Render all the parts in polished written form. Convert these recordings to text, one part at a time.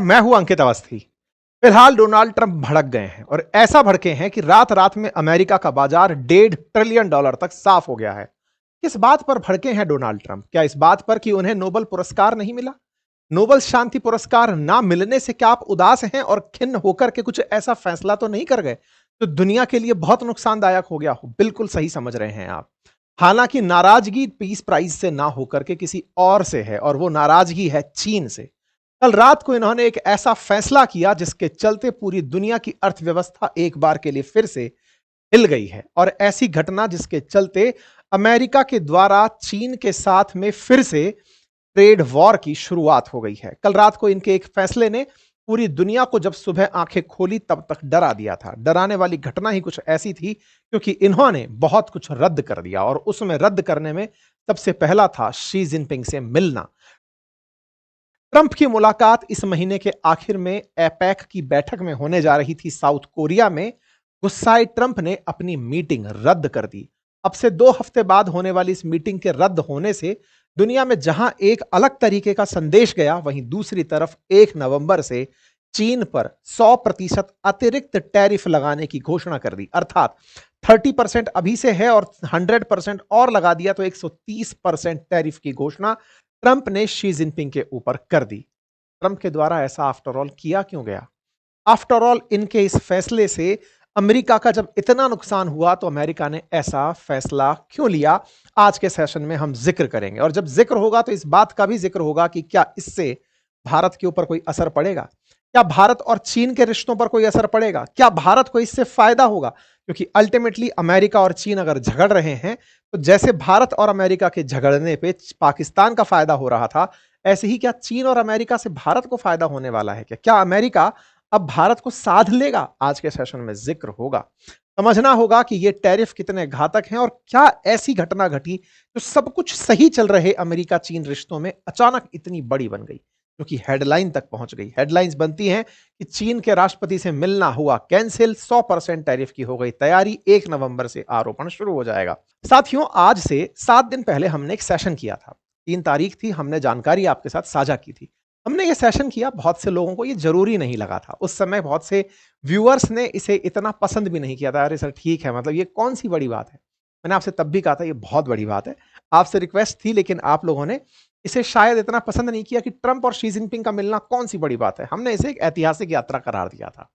मैं हूं अंकित अवस्थी। फिलहाल डोनाल्ड ट्रंप भड़क गए हैं और ऐसा भड़के हैं कि रात रात में अमेरिका का बाजार $1.5 ट्रिलियन तक साफ हो गया है। किस बात पर भड़के हैं डोनाल्ड ट्रंप? क्या इस बात पर कि उन्हें नोबेल पुरस्कार नहीं मिला? नोबेल शांति पुरस्कार ना मिलने से क्या आप उदास हैं और खिन्न होकर के कुछ ऐसा फैसला तो नहीं कर गए तो दुनिया के लिए बहुत नुकसानदायक हो गया हो? बिल्कुल सही समझ रहे हैं आप। हालांकि नाराजगी पीस प्राइज से ना होकर के किसी और से है और वो नाराजगी है चीन से। कल रात को इन्होंने एक ऐसा फैसला किया जिसके चलते पूरी दुनिया की अर्थव्यवस्था एक बार के लिए फिर से हिल गई है और ऐसी घटना जिसके चलते अमेरिका के द्वारा चीन के साथ में फिर से ट्रेड वॉर की शुरुआत हो गई है। कल रात को इनके एक फैसले ने पूरी दुनिया को जब सुबह आंखें खोली तब तक डरा दिया था। डराने वाली घटना ही कुछ ऐसी थी क्योंकि इन्होंने बहुत कुछ रद्द कर दिया और उसमें रद्द करने में सबसे पहला था शी जिनपिंग से मिलना। ट्रंप की मुलाकात इस महीने के आखिर में एपेक की बैठक में होने जा रही थी साउथ कोरिया में। गुस्साए ट्रंप ने अपनी मीटिंग रद्द कर दी। अब से 2 हफ्ते बाद होने वाली इस मीटिंग के रद्द होने से दुनिया में जहां एक अलग तरीके का संदेश गया, वहीं दूसरी तरफ 1 नवंबर से चीन पर 100% अतिरिक्त टैरिफ लगाने की घोषणा कर दी। अर्थात 30% अभी से है और 100% और लगा दिया तो 130% टैरिफ की घोषणा ट्रंप ने शी जिनपिंग के ऊपर कर दी। ट्रंप के द्वारा ऐसा आफ्टर ऑल किया क्यों गया? आफ्टर ऑल इनके इस फैसले से अमेरिका का जब इतना नुकसान हुआ तो अमेरिका ने ऐसा फैसला क्यों लिया, आज के सेशन में हम जिक्र करेंगे। और जब जिक्र होगा तो इस बात का भी जिक्र होगा कि क्या इससे भारत के ऊपर कोई असर पड़ेगा? क्या भारत और चीन के रिश्तों पर कोई असर पड़ेगा? क्या भारत को इससे फायदा होगा? क्योंकि अल्टीमेटली अमेरिका और चीन अगर झगड़ रहे हैं तो जैसे भारत और अमेरिका के झगड़ने पे पाकिस्तान का फायदा हो रहा था, ऐसे ही क्या चीन और अमेरिका से भारत को फायदा होने वाला है? क्या अमेरिका अब भारत को साध लेगा? आज के सेशन में जिक्र होगा। समझना होगा कि ये टैरिफ कितने घातक हैं और क्या ऐसी घटना घटी जो सब कुछ सही चल रहे अमेरिका चीन रिश्तों में अचानक इतनी बड़ी बन गई, क्योंकि हेडलाइन तक पहुंच गई। हेडलाइंस बनती हैं कि चीन के राष्ट्रपति से मिलना हुआ कैंसिल, 100% टैरिफ की हो गई तैयारी, 1 नवंबर से आरोपण शुरू हो जाएगा। साथियों, आज से 7 दिन पहले हमने एक सेशन किया था। 3 तारीख थी, हमने जानकारी आपके साथ साझा की थी। हमने ये सेशन किया, बहुत से लोगों को ये जरूरी नहीं लगा था। उस समय बहुत से व्यूअर्स ने इसे इतना पसंद भी नहीं किया था। अरे सर ठीक है, मतलब ये कौन सी बड़ी बात है। मैंने आपसे तब भी कहा था ये बहुत बड़ी बात है, आपसे रिक्वेस्ट थी, लेकिन आप लोगों ने इसे शायद इतना पसंद नहीं किया कि ट्रंप और शी जिनपिंग का मिलना कौन सी बड़ी बात है। हमने इसे एक ऐतिहासिक यात्रा करार दिया था।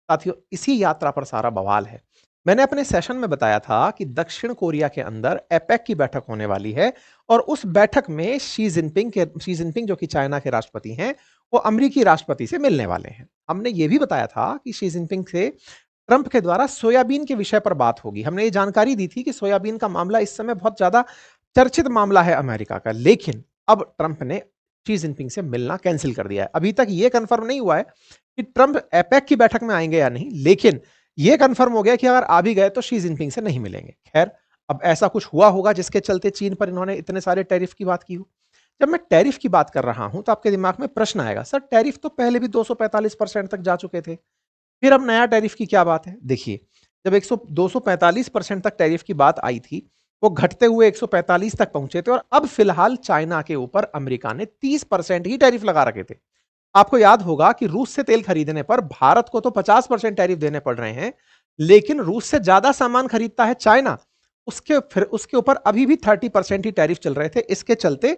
साथियों, इसी यात्रा पर सारा बवाल है। मैंने अपने सेशन में बताया था कि दक्षिण कोरिया के अंदर एपेक की बैठक होने वाली है और उस बैठक में शी जिनपिंग जो कि चाइना के राष्ट्रपति हैं, वो अमेरिकी राष्ट्रपति से मिलने वाले हैं। हमने ये भी बताया था कि शी जिनपिंग से ट्रंप के द्वारा सोयाबीन के विषय पर बात होगी। हमने ये जानकारी दी थी कि सोयाबीन का मामला इस समय बहुत ज्यादा चर्चित मामला है अमेरिका का, लेकिन अब ट्रंप ने शी जिनपिंग से मिलना कैंसिल कर दिया है। अभी तक यह कंफर्म नहीं हुआ है कि ट्रंप एपेक की बैठक में आएंगे या नहीं, लेकिन यह कंफर्म हो गया कि अगर आ भी गए तो शी जिनपिंग से नहीं मिलेंगे। खैर, अब ऐसा कुछ हुआ होगा जिसके चलते चीन पर इन्होंने इतने सारे टैरिफ की बात की हो। जब मैं टैरिफ की बात कर रहा हूं तो आपके दिमाग में प्रश्न आएगा, सर टैरिफ तो पहले भी 245% तक जा चुके थे, फिर अब नया टैरिफ की क्या बात है? देखिए, जब 100 245% तक टैरिफ की बात आई थी, वो घटते हुए 145 तक पहुंचे थे और अब फिलहाल चाइना के ऊपर अमेरिका ने 30% ही टैरिफ लगा रखे थे। आपको याद होगा कि रूस से तेल खरीदने पर भारत को तो 50% टैरिफ देने पड़ रहे हैं, लेकिन रूस से ज्यादा सामान खरीदता है चाइना, उसके ऊपर अभी भी 30% ही टैरिफ चल रहे थे। इसके चलते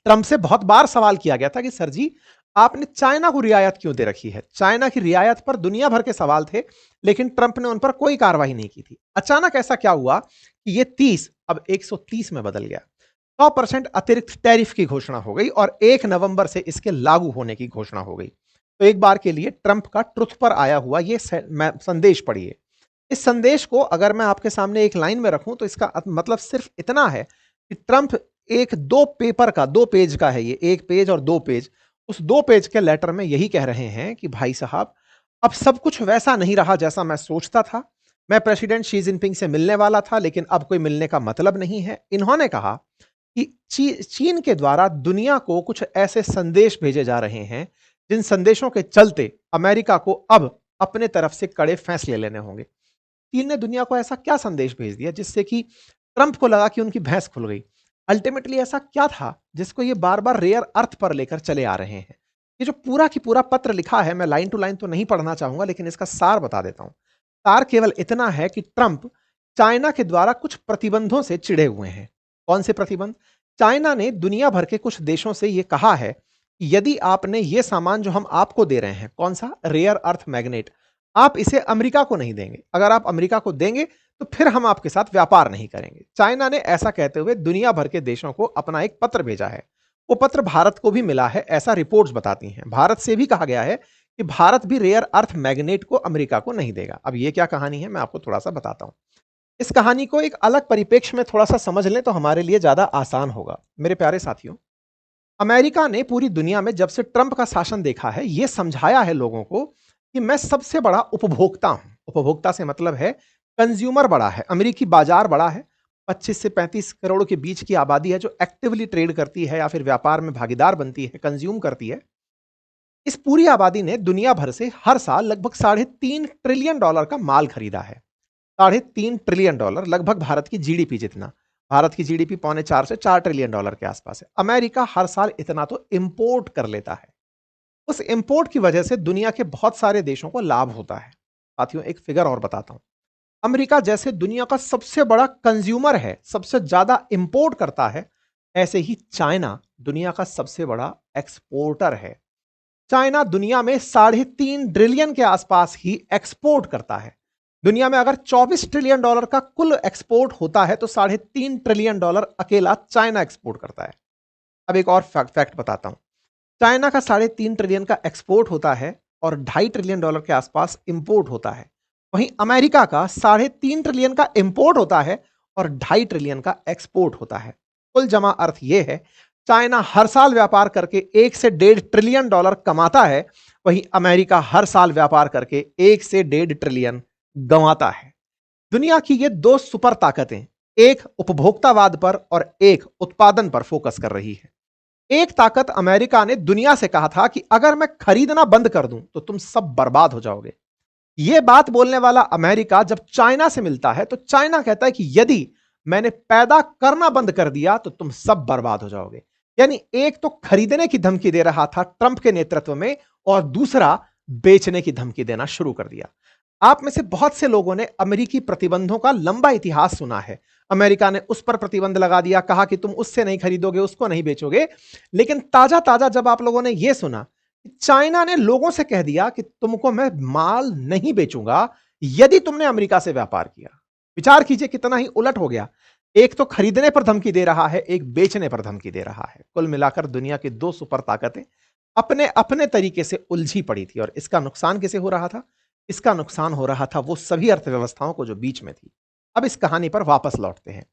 ट्रंप से बहुत बार सवाल किया गया था कि सर जी, आपने चाइना को रियायत क्यों दे रखी है? चाइना की रियायत पर दुनिया भर के सवाल थे, लेकिन ट्रंप ने उन पर कोई कार्रवाई नहीं की थी। अचानक ऐसा क्या हुआ कि ये 30 अब 130 में बदल गया। 100% अतिरिक्त टैरिफ की घोषणा हो गई और 1 नवंबर से इसके लागू होने की घोषणा हो गई। तो एक बार के लिए ट्रंप का ट्रुथ पर आया हुआ ये संदेश पढ़िए। इस संदेश को अगर मैं आपके सामने एक लाइन में रखूं तो इसका मतलब सिर्फ इतना है कि ट्रंप एक 2 पेज का है, ये 1 पेज और 2 पेज, उस 2 पेज के लेटर में यही कह रहे हैं कि भाई साहब, अब सब कुछ वैसा नहीं रहा जैसा मैं सोचता था। मैं प्रेसिडेंट शी जिनपिंग से मिलने वाला था, लेकिन अब कोई मिलने का मतलब नहीं है। इन्होंने कहा कि चीन के द्वारा दुनिया को कुछ ऐसे संदेश भेजे जा रहे हैं जिन संदेशों के चलते अमेरिका को अब अपने तरफ से कड़े फैसले लेने होंगे। चीन ने दुनिया को ऐसा क्या संदेश भेज दिया जिससे कि ट्रंप को लगा कि उनकी भैंस खुल गई? अल्टीमेटली ऐसा क्या था जिसको ये बार बार रेयर अर्थ पर लेकर चले आ रहे हैं? ये जो पूरा की पूरा पत्र लिखा है, मैं लाइन टू लाइन तो नहीं पढ़ना चाहूंगा, लेकिन इसका सार बता देता हूं। सार केवल इतना है कि ट्रंप चाइना के द्वारा कुछ प्रतिबंधों से चिढ़े हुए हैं। कौन से प्रतिबंध? चाइना ने दुनिया भर के कुछ देशों से यह कहा है कि यदि आपने ये सामान जो हम आपको दे रहे हैं, कौन सा? रेयर अर्थ मैग्नेट, आप इसे अमेरिका को नहीं देंगे। अगर आप अमेरिका को देंगे तो फिर हम आपके साथ व्यापार नहीं करेंगे। चाइना ने ऐसा कहते हुए दुनिया भर के देशों को अपना एक पत्र भेजा है। वो पत्र भारत को भी मिला है, ऐसा रिपोर्ट्स बताती हैं। भारत से भी कहा गया है कि भारत भी रेयर अर्थ मैग्नेट को अमेरिका को नहीं देगा। अब ये क्या कहानी है, मैं आपको थोड़ा सा बताता हूं। इस कहानी को एक अलग परिप्रेक्ष्य में थोड़ा सा समझ लें तो हमारे लिए ज्यादा आसान होगा। मेरे प्यारे साथियों, अमेरिका ने पूरी दुनिया में जब से ट्रंप का शासन देखा है, यह समझाया है लोगों को कि मैं सबसे बड़ा उपभोक्ता हूं। उपभोक्ता से मतलब है कंज्यूमर बड़ा है, अमेरिकी बाजार बड़ा है। 25 से 35 करोड़ के बीच की आबादी है जो एक्टिवली ट्रेड करती है या फिर व्यापार में भागीदार बनती है, कंज्यूम करती है। इस पूरी आबादी ने दुनिया भर से हर साल लगभग $3.5 ट्रिलियन का माल खरीदा है। $3.5 ट्रिलियन, लगभग भारत की जीडीपी जितना। भारत की जीडीपी $3.25 से $4 ट्रिलियन के आसपास है। अमेरिका हर साल इतना तो इंपोर्ट कर लेता है। उस इंपोर्ट की वजह से दुनिया के बहुत सारे देशों को लाभ होता है। साथियों, एक फिगर और बताता हूं। अमेरिका जैसे दुनिया का सबसे बड़ा कंज्यूमर है, सबसे ज्यादा इंपोर्ट करता है, ऐसे ही चाइना दुनिया का सबसे बड़ा एक्सपोर्टर है। चाइना दुनिया में $3.5 ट्रिलियन के आसपास ही एक्सपोर्ट करता है। दुनिया में अगर $24 ट्रिलियन का कुल एक्सपोर्ट होता है तो $3.5 ट्रिलियन अकेला चाइना एक्सपोर्ट करता है। अब एक और फैक्ट बताता हूं। चाइना का $3.5 ट्रिलियन का एक्सपोर्ट होता है और $2.5 ट्रिलियन के आसपास इंपोर्ट होता है। वहीं अमेरिका का $3.5 ट्रिलियन का इंपोर्ट होता है और $2.5 ट्रिलियन का एक्सपोर्ट होता है। कुल जमा अर्थ यह है, चाइना हर साल व्यापार करके $1 से $1.5 ट्रिलियन कमाता है, वहीं अमेरिका हर साल व्यापार करके $1 से $1.5 ट्रिलियन गंवाता है। दुनिया की ये दो सुपर ताकतें, एक उपभोक्तावाद पर और एक उत्पादन पर फोकस कर रही है। एक ताकत अमेरिका ने दुनिया से कहा था कि अगर मैं खरीदना बंद कर दूं तो तुम सब बर्बाद हो जाओगे। यह बात बोलने वाला अमेरिका जब चाइना से मिलता है तो चाइना कहता है कि यदि मैंने पैदा करना बंद कर दिया तो तुम सब बर्बाद हो जाओगे। यानी एक तो खरीदने की धमकी दे रहा था ट्रंप के नेतृत्व में, और दूसरा बेचने की धमकी देना शुरू कर दिया। आप में से बहुत से लोगों ने अमेरिकी प्रतिबंधों का लंबा इतिहास सुना है। अमेरिका ने उस पर प्रतिबंध लगा दिया, कहा कि तुम उससे नहीं खरीदोगे, उसको नहीं बेचोगे। लेकिन ताजा ताजा जब आप लोगों ने यह सुना कि चाइना ने लोगों से कह दिया कि तुमको मैं माल नहीं बेचूंगा यदि तुमने अमेरिका से व्यापार किया, विचार कीजिए कितना ही उलट हो गया। एक तो खरीदने पर धमकी दे रहा है, एक बेचने पर धमकी दे रहा है। कुल मिलाकर दुनिया की दो सुपर ताकतें अपने अपने तरीके से उलझी पड़ी थी। और इसका नुकसान किसे हो रहा था? इसका नुकसान हो रहा था वो सभी अर्थव्यवस्थाओं को जो बीच में थी। अब इस कहानी पर वापस लौटते हैं।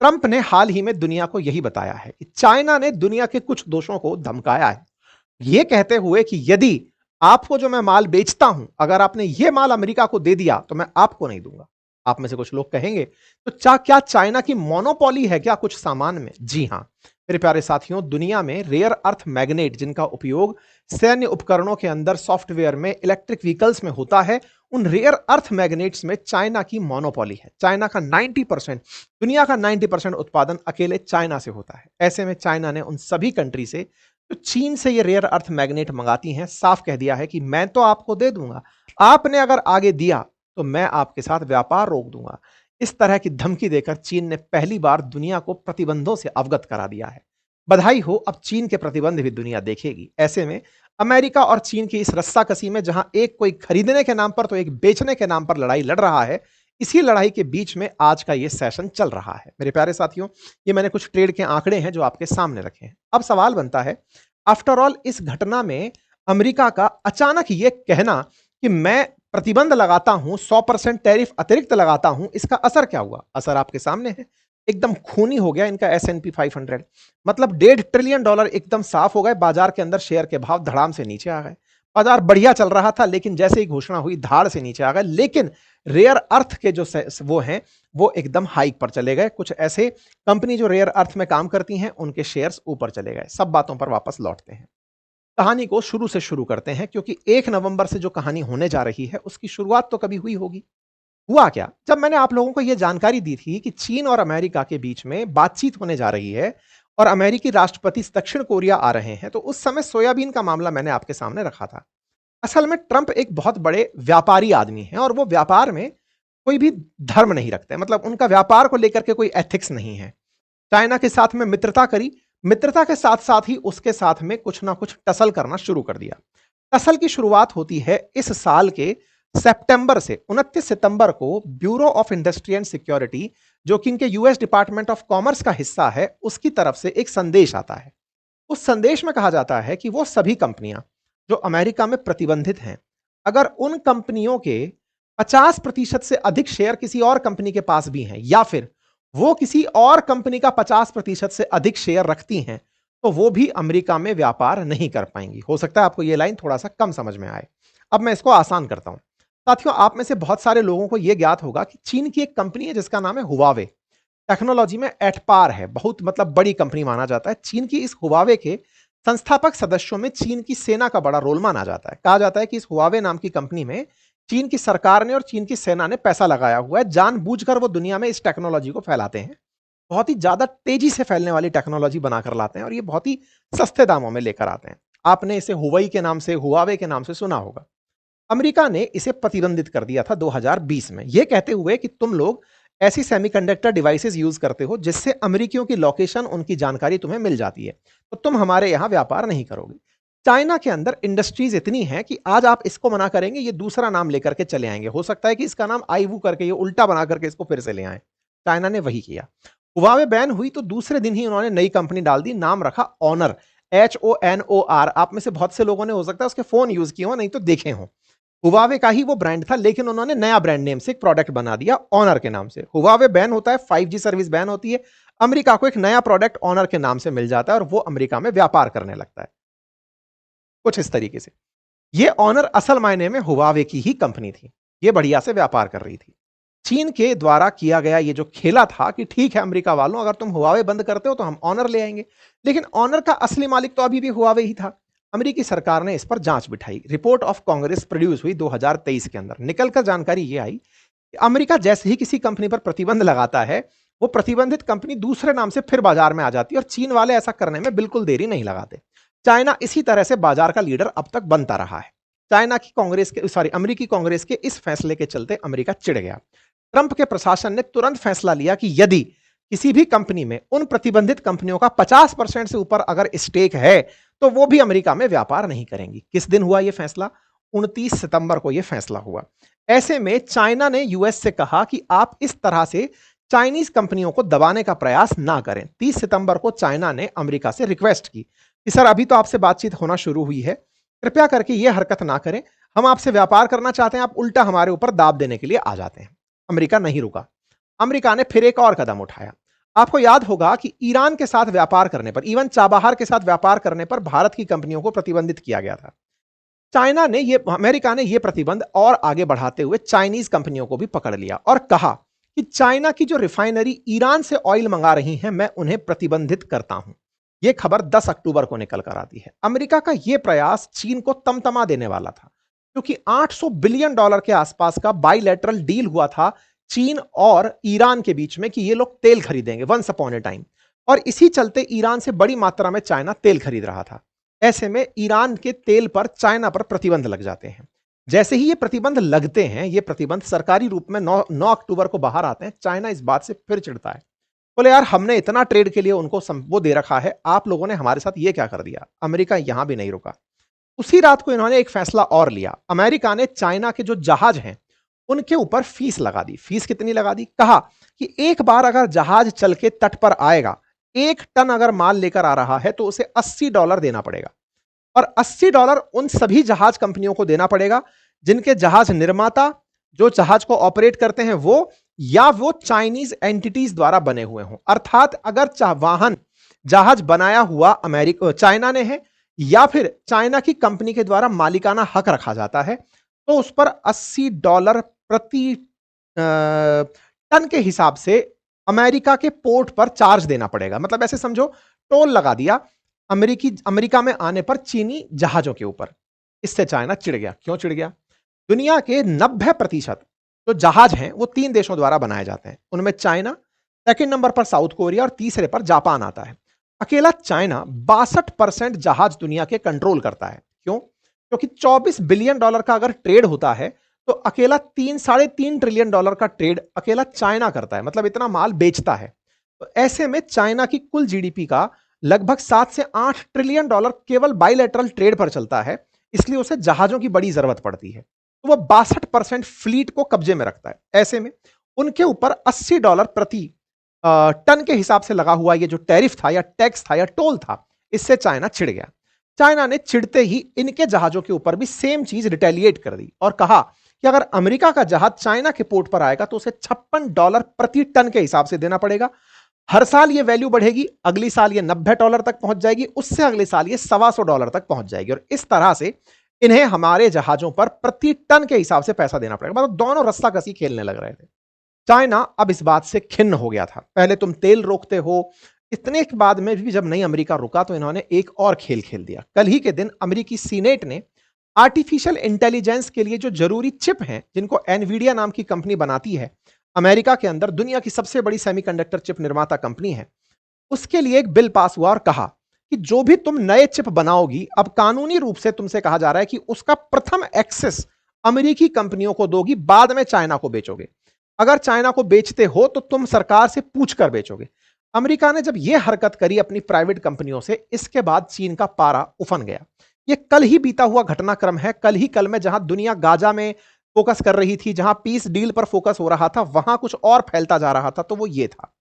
ट्रंप ने हाल ही में दुनिया को यही बताया है कि चाइना ने दुनिया के कुछ दोषों को धमकाया है, यह कहते हुए कि यदि आपको जो मैं माल बेचता हूं, अगर आपने यह माल अमेरिका को दे दिया तो मैं आपको नहीं दूंगा। आप में से कुछ लोग कहेंगे तो क्या चाइना की मोनोपोली है क्या कुछ सामान में? जी हां मेरे प्यारे साथियों, दुनिया में रेयर अर्थ मैग्नेट जिनका उपयोग सैन्य उपकरणों के अंदर, सॉफ्टवेयर में, इलेक्ट्रिक व्हीकल्स में होता है, उन रेयर अर्थ मैग्नेट्स में चाइना की मोनोपोली है। चाइना का 90%, दुनिया का 90% उत्पादन अकेले चाइना से होता है। ऐसे में चाइना ने उन सभी कंट्री से जो चीन से ये रेयर अर्थ मैग्नेट मंगाती हैं, साफ कह दिया है कि मैं तो आपको दे दूंगा, आपने अगर आगे दिया तो मैं आपके साथ व्यापार रोक दूंगा। इस तरह की धमकी देकर चीन ने पहली बार दुनिया को प्रतिबंधों से अवगत करा दिया है। बधाई हो, अब चीन के प्रतिबंध भी दुनिया देखेगी। ऐसे में अमेरिका और चीन की इस रस्साकसी में जहां एक कोई खरीदने के नाम पर तो एक बेचने के नाम पर लड़ाई लड़ रहा है, इसी लड़ाई के बीच में आज का यह सेशन चल रहा है। मेरे प्यारे साथियों, ये मैंने कुछ ट्रेड के आंकड़े हैं जो आपके सामने रखे हैं। अब सवाल बनता है, आफ्टर ऑल इस घटना में अमेरिका का अचानक यह कहना कि मैं प्रतिबंध लगाता हूं, 100% टैरिफ अतिरिक्त लगाता हूं, इसका असर क्या हुआ? असर आपके सामने है। एकदम खूनी हो गया इनका S&P 500, मतलब $1.5 ट्रिलियन एकदम साफ हो गए। बाजार के अंदर शेयर के भाव धड़ाम से नीचे आ गए। बाजार बढ़िया चल रहा था, लेकिन जैसे ही घोषणा हुई धाड़ से नीचे आ गए। लेकिन रेयर अर्थ के जो वो हैं वो एकदम हाइक पर चले गए। कुछ ऐसे कंपनी जो रेयर अर्थ में काम करती हैं उनके शेयर्स ऊपर चले गए। सब बातों पर वापस लौटते हैं। कहानी को शुरू से शुरू करते हैं, क्योंकि 1 नवंबर से जो कहानी होने जा रही है उसकी शुरुआत तो कभी हुई होगी। हुआ क्या? जब मैंने आप लोगों को यह जानकारी दी थी कि चीन और अमेरिका के बीच में बातचीत होने जा रही है और अमेरिकी राष्ट्रपति दक्षिण कोरिया आ रहे हैं, तो उस समय सोयाबीन का मामला मैंने आपके सामने रखा था। असल में ट्रंप एक बहुत बड़े व्यापारी आदमी हैं और वो व्यापार में कोई भी धर्म नहीं रखते, मतलब उनका व्यापार को लेकर के कोई एथिक्स नहीं है। चाइना के साथ में मित्रता करी, मित्रता के साथ साथ ही उसके साथ में कुछ ना कुछ टसल करना शुरू कर दिया। टसल की शुरुआत होती है इस साल के सितंबर से। 29 सितंबर को bureau of industry and security, जो कि इनके यूएस डिपार्टमेंट ऑफ कॉमर्स का हिस्सा है, उसकी तरफ से एक संदेश आता है। उस संदेश में कहा जाता है कि वो सभी कंपनियां जो अमेरिका में प्रतिबंधित हैं, अगर उन कंपनियों के 50% से अधिक शेयर किसी और कंपनी के पास भी हैं, या फिर वो किसी और कंपनी का 50% से अधिक शेयर रखती हैं, तो वो भी अमेरिका में व्यापार नहीं कर पाएंगी। हो सकता है आपको ये लाइन थोड़ा सा कम समझ में आए। अब मैं इसको आसान करता हूं। साथियों, आप में से बहुत सारे लोगों को यह ज्ञात होगा कि चीन की एक कंपनी है जिसका नाम है हुवावे। टेक्नोलॉजी में एट पार है, बहुत मतलब बड़ी कंपनी माना जाता है। चीन की इस हुवावे के संस्थापक सदस्यों में चीन की सेना का बड़ा रोल माना जाता है। कहा जाता है कि इस हुवावे नाम की कंपनी में चीन की सरकार ने और चीन की सेना ने पैसा लगाया हुआ है। जानबूझकर वो दुनिया में इस टेक्नोलॉजी को फैलाते हैं। बहुत ही ज्यादा तेजी से फैलने वाली टेक्नोलॉजी बनाकर लाते हैं और ये बहुत ही सस्ते दामों में लेकर आते हैं। आपने इसे हुवाई के नाम से, हुवावे के नाम से सुना होगा। अमेरिका ने इसे प्रतिबंधित कर दिया था 2020 में, यह कहते हुए कि तुम लोग ऐसी सेमीकंडक्टर डिवाइसेस यूज करते हो जिससे अमेरिकियों की लोकेशन, उनकी जानकारी तुम्हें मिल जाती है, तो तुम हमारे यहां व्यापार नहीं करोगे। चाइना के अंदर इंडस्ट्रीज इतनी हैं कि आज आप इसको मना करेंगे, ये दूसरा नाम लेकर के चले आएंगे। हो सकता है कि इसका नाम आईवू करके ये उल्टा बना करके इसको फिर से ले आए। चाइना ने वही किया। हुवावे बैन हुई तो दूसरे दिन ही उन्होंने नई कंपनी डाल दी, नाम रखा ऑनर, HONOR। आप में से बहुत से लोगों ने हो सकता है उसके फोन यूज किए हो, नहीं तो देखे हो। हुवावे का ही वो ब्रांड था, लेकिन उन्होंने नया ब्रांड नेम से एक प्रोडक्ट बना दिया ऑनर के नाम से। हुवावे बैन होता है, 5G सर्विस बैन होती है, अमेरिका को एक नया प्रोडक्ट ऑनर के नाम से मिल जाता है और वो अमेरिका में व्यापार करने लगता है कुछ इस तरीके से। ये ऑनर असल मायने में हुवावे की ही कंपनी थी, ये बढ़िया से व्यापार कर रही थी। चीन के द्वारा किया गया ये जो खेला था कि ठीक है अमेरिका वालों, अगर तुम हुवावे बंद करते हो तो हम ऑनर ले आएंगे, लेकिन ऑनर का असली मालिक तो अभी भी हुवावे ही था। अमेरिकी सरकार ने इस पर जांच बिठाई। रिपोर्ट ऑफ कांग्रेस प्रोड्यूस हुई 2023 के अंदर। निकलकर जानकारी ये आई कि अमेरिका जैसे ही किसी कंपनी पर प्रतिबंध लगाता है, वो प्रतिबंधित कंपनी दूसरे नाम से फिर बाजार में आ जाती है और चीन वाले ऐसा करने में बिल्कुल देरी नहीं लगाते। चाइना इसी तरह से बाजार का लीडर अब तक बनता रहा है। अमेरिकी कांग्रेस के इस फैसले के चलते अमेरिका चिढ़ गया। ट्रंप के प्रशासन ने तुरंत फैसला लिया कि यदि किसी भी कंपनी में उन प्रतिबंधित कंपनियों का 50% से ऊपर अगर स्टेक है, तो वो भी अमेरिका में व्यापार नहीं करेंगी। किस दिन हुआ यह फैसला? 29 सितंबर को यह फैसला हुआ। ऐसे में चाइना ने यूएस से कहा कि आप इस तरह से चाइनीज कंपनियों को दबाने का प्रयास ना करें। 30 सितंबर को चाइना ने अमेरिका से रिक्वेस्ट की कि सर, अभी तो आपसे बातचीत होना शुरू हुई है, कृपया करके यह हरकत ना करें, हम आपसे व्यापार करना चाहते हैं, आप उल्टा हमारे ऊपर दाब देने के लिए आ जाते हैं। अमेरिका नहीं रुका। अमेरिका ने फिर एक और कदम उठाया। आपको याद होगा कि ईरान के साथ व्यापार करने पर, इवन चाबहार के साथ व्यापार करने पर भारत की कंपनियों को प्रतिबंधित किया गया था। अमेरिका ने यह प्रतिबंध और आगे बढ़ाते हुए चाइनीज कंपनियों को भी पकड़ लिया और कहा कि चाइना की जो रिफाइनरी ईरान से ऑयल मंगा रही हैं, मैं उन्हें प्रतिबंधित करता हूं। यह खबर 10 अक्टूबर को निकल कर आती है। अमेरिका का यह प्रयास चीन को तमतमा देने वाला था, क्योंकि $800 बिलियन के आसपास का बाइलैटरल डील हुआ था चीन और ईरान के बीच में कि ये लोग तेल खरीदेंगे वंस अपॉन ए टाइम, और इसी चलते ईरान से बड़ी मात्रा में चाइना तेल खरीद रहा था। ऐसे में ईरान के तेल पर चाइना पर प्रतिबंध लग जाते हैं। जैसे ही ये प्रतिबंध लगते हैं, ये प्रतिबंध सरकारी रूप में 9 अक्टूबर को बाहर आते हैं, चाइना इस बात से फिर चिढ़ता है। बोले यार, हमने इतना ट्रेड के लिए उनको वो दे रखा है, आप लोगों ने हमारे साथ ये क्या कर दिया। अमेरिका यहां भी नहीं रुका। उसी रात को इन्होंने एक फैसला और लिया। अमेरिका ने चाइना के जो जहाज हैं उनके ऊपर फीस लगा दी। फीस कितनी लगा दी? कहा कि एक बार अगर जहाज चल के तट पर आएगा, 1 टन अगर माल लेकर आ रहा है, तो उसे $80 देना पड़ेगा। और $80 उन सभी जहाज कंपनियों को देना पड़ेगा जिनके जहाज निर्माता जो जहाज को ऑपरेट करते हैं वो, या वो चाइनीज एंटिटीज द्वारा बने हुए हों। अर्थात अगर वाहन जहाज बनाया हुआ चाइना ने है, या फिर चाइना की कंपनी के द्वारा मालिकाना हक रखा जाता है, तो उस पर $80 प्रति टन के हिसाब से अमेरिका के पोर्ट पर चार्ज देना पड़ेगा। मतलब ऐसे समझो, टोल लगा दिया अमेरिका में आने पर चीनी जहाजों के ऊपर। इससे चाइना चिढ़ गया। क्यों चिढ़ गया? दुनिया के 90% जो जहाज हैं वो 3 देशों द्वारा बनाए जाते हैं। उनमें चाइना, सेकंड नंबर पर साउथ कोरिया और तीसरे पर जापान आता है। अकेला चाइना 62% जहाज दुनिया के कंट्रोल करता है। क्यों? क्योंकि $24 बिलियन का अगर ट्रेड होता है तो अकेला 3-3.5 ट्रिलियन का ट्रेड अकेला चाइना करता है, मतलब इतना माल बेचता है। तो ऐसे में चाइना की कुल जीडीपी का लगभग 7 से 8 ट्रिलियन केवल बाइलेटरल ट्रेड पर चलता है, इसलिए उसे जहाजों की बड़ी जरूरत पड़ती है। तो वह 62% फ्लीट को कब्जे में रखता है। ऐसे में उनके ऊपर $80 प्रति टन के हिसाब से लगा हुआ ये जो टैरिफ था या टैक्स था या टोल था, इससे चाइना चिढ़ गया। चाइना ने चिढ़ते ही इनके जहाजों के ऊपर भी सेम चीज रिटेलिएट कर दी और कहा कि अगर अमेरिका का जहाज चाइना के पोर्ट पर आएगा तो उसे $56 प्रति टन के हिसाब से देना पड़ेगा। हर साल ये वैल्यू बढ़ेगी, अगली साल ये $90 तक पहुंच जाएगी, उससे अगले साल ये $125 तक पहुंच जाएगी और इस तरह से इन्हें हमारे जहाजों पर प्रति टन के हिसाब से पैसा देना पड़ेगा। मतलब दोनों रस्साकसी खेलने लग रहे थे। चाइना अब इस बात से खिन्न हो गया था। पहले तुम तेल रोकते हो, इतने के बाद में भी जब नहीं अमेरिका रुका तो इन्होंने एक और खेल खेल दिया। कल ही के दिन अमेरिकी सीनेट ने आर्टिफिशियल इंटेलिजेंस के लिए जो जरूरी चिप हैं, जिनको एनवीडिया नाम की कंपनी बनाती है, अमेरिका के अंदर दुनिया की सबसे बड़ी सेमीकंडक्टर चिप निर्माता कंपनी है, उसके लिए एक बिल पास हुआ और कहा कि जो भी तुम नए चिप बनाओगी, अब कानूनी रूप से तुमसे कहा जा रहा है कि उसका प्रथम एक्सेस अमेरिकी कंपनियों को दोगी, बाद में चाइना को बेचोगे। अगर चाइना को बेचते हो तो तुम सरकार से पूछ कर बेचोगे। अमेरिका ने जब यह हरकत करी अपनी प्राइवेट कंपनियों से, इसके बाद चीन का पारा उफन गया। यह कल ही बीता हुआ घटनाक्रम है। कल में जहां दुनिया गाजा में फोकस कर रही थी, जहां पीस डील पर फोकस हो रहा था, वहां कुछ और फैलता जा रहा था, तो वो ये था।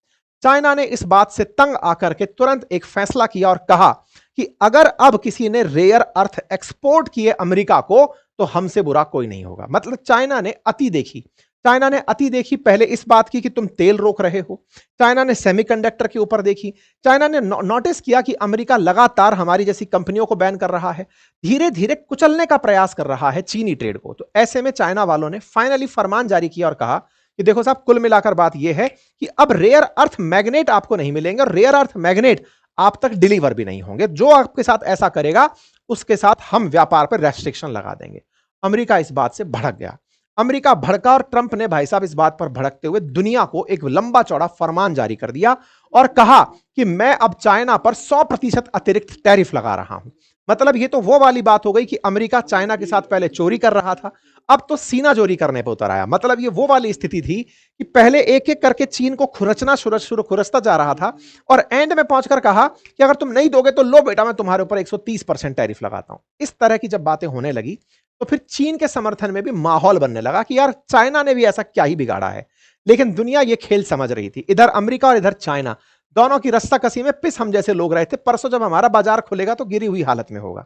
चाइना ने इस बात से तंग आकर के तुरंत एक फैसला किया और कहा कि अगर अब किसी ने रेयर अर्थ एक्सपोर्ट किए अमेरिका को तो हमसे बुरा कोई नहीं होगा। मतलब चाइना ने अति देखी। चाइना ने अति देखी पहले इस बात की कि तुम तेल रोक रहे हो, चाइना ने सेमीकंडक्टर के ऊपर देखी, चाइना ने नोटिस किया कि अमेरिका लगातार हमारी जैसी कंपनियों को बैन कर रहा है, धीरे धीरे कुचलने का प्रयास कर रहा है चीनी ट्रेड को। तो ऐसे में चाइना वालों ने फाइनली फरमान जारी किया और कहा कि देखो साहब, कुल मिलाकर बात यह है कि अब रेयर अर्थ मैग्नेट आपको नहीं मिलेंगे और रेयर अर्थ मैग्नेट आप तक डिलीवर भी नहीं होंगे। जो आपके साथ ऐसा करेगा उसके साथ हम व्यापार पर रेस्ट्रिक्शन लगा देंगे। अमेरिका इस बात से भड़क गया। अमेरिका भड़का और ट्रंप ने भाई साहब इस बात पर भड़कते हुए दुनिया को एक लंबा चौड़ा फरमान जारी कर दिया और कहा कि मैं अब चाइना पर 100% अतिरिक्त टैरिफ लगा रहा हूं। मतलब ये तो वो वाली बात हो गई कि अमेरिका चाइना के साथ पहले चोरी कर रहा था, अब तो सीना चोरी करने पर उतर आया। मतलब ये वो वाली स्थिति थी कि पहले एक एक करके चीन को खुरचता जा रहा था और एंड में पहुंचकर कहा कि अगर तुम नहीं दोगे तो लो बेटा, मैं तुम्हारे ऊपर 130% टैरिफ लगाता हूं। इस तरह की जब बातें होने लगी तो फिर चीन के समर्थन में भी माहौल बनने लगा कि यार चाइना ने भी ऐसा क्या ही बिगाड़ा है। लेकिन दुनिया ये खेल समझ रही थी। इधर अमेरिका और इधर चाइना, दोनों की रस्साकसी में पिस हम जैसे लोग रहे थे। परसों जब हमारा बाजार खुलेगा तो गिरी हुई हालत में होगा।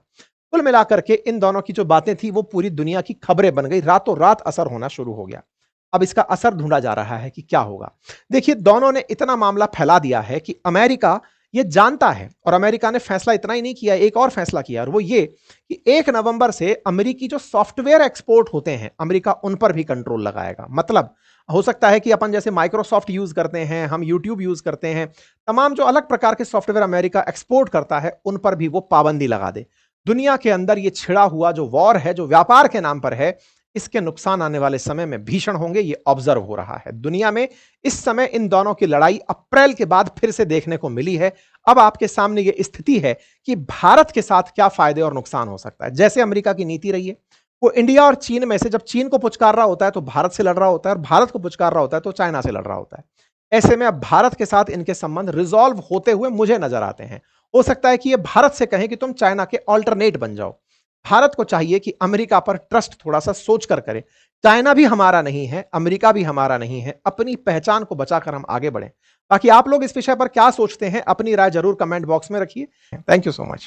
कुल मिलाकर के इन दोनों की जो बातें थी वो पूरी दुनिया की खबरें बन गई, रातों रात असर होना शुरू हो गया। अब इसका असर ढूंढा जा रहा है कि क्या होगा। देखिए, दोनों ने इतना मामला फैला दिया है कि अमेरिका ये जानता है और अमेरिका ने फैसला इतना ही नहीं किया, एक और फैसला किया और वो ये कि 1 नवंबर से अमेरिकी जो सॉफ्टवेयर एक्सपोर्ट होते हैं, अमेरिका उन पर भी कंट्रोल लगाएगा। मतलब हो सकता है कि अपन जैसे माइक्रोसॉफ्ट यूज करते हैं, हम यूट्यूब यूज करते हैं, तमाम जो अलग प्रकार के सॉफ्टवेयर अमेरिका एक्सपोर्ट करता है उन पर भी वो पाबंदी लगा दे। दुनिया के अंदर ये छिड़ा हुआ जो वॉर है, जो व्यापार के नाम पर है, इसके नुकसान आने वाले समय में भीषण होंगे। ये ऑब्जर्व हो रहा है दुनिया में। इस समय इन दोनों की लड़ाई अप्रैल के बाद फिर से देखने को मिली है। अब आपके सामने ये स्थिति है कि भारत के साथ क्या फायदे और नुकसान हो सकता है। जैसे अमेरिका की नीति रही है, वो इंडिया और चीन में से जब चीन को पुचकार रहा होता है तो भारत से लड़ रहा होता है और भारत को पुचकार रहा होता है तो चाइना से लड़ रहा होता है। ऐसे में अब भारत के साथ इनके संबंध रिजॉल्व होते हुए मुझे नजर आते हैं। हो सकता है कि ये भारत से कहें कि तुम चाइना के ऑल्टरनेट बन जाओ। भारत को चाहिए कि अमेरिका पर ट्रस्ट थोड़ा सा सोच कर करे। चाइना भी हमारा नहीं है, अमेरिका भी हमारा नहीं है। अपनी पहचान को बचाकर हम आगे बढ़ें। बाकी आप लोग इस विषय पर क्या सोचते हैं, अपनी राय जरूर कमेंट बॉक्स में रखिए। Thank you so much.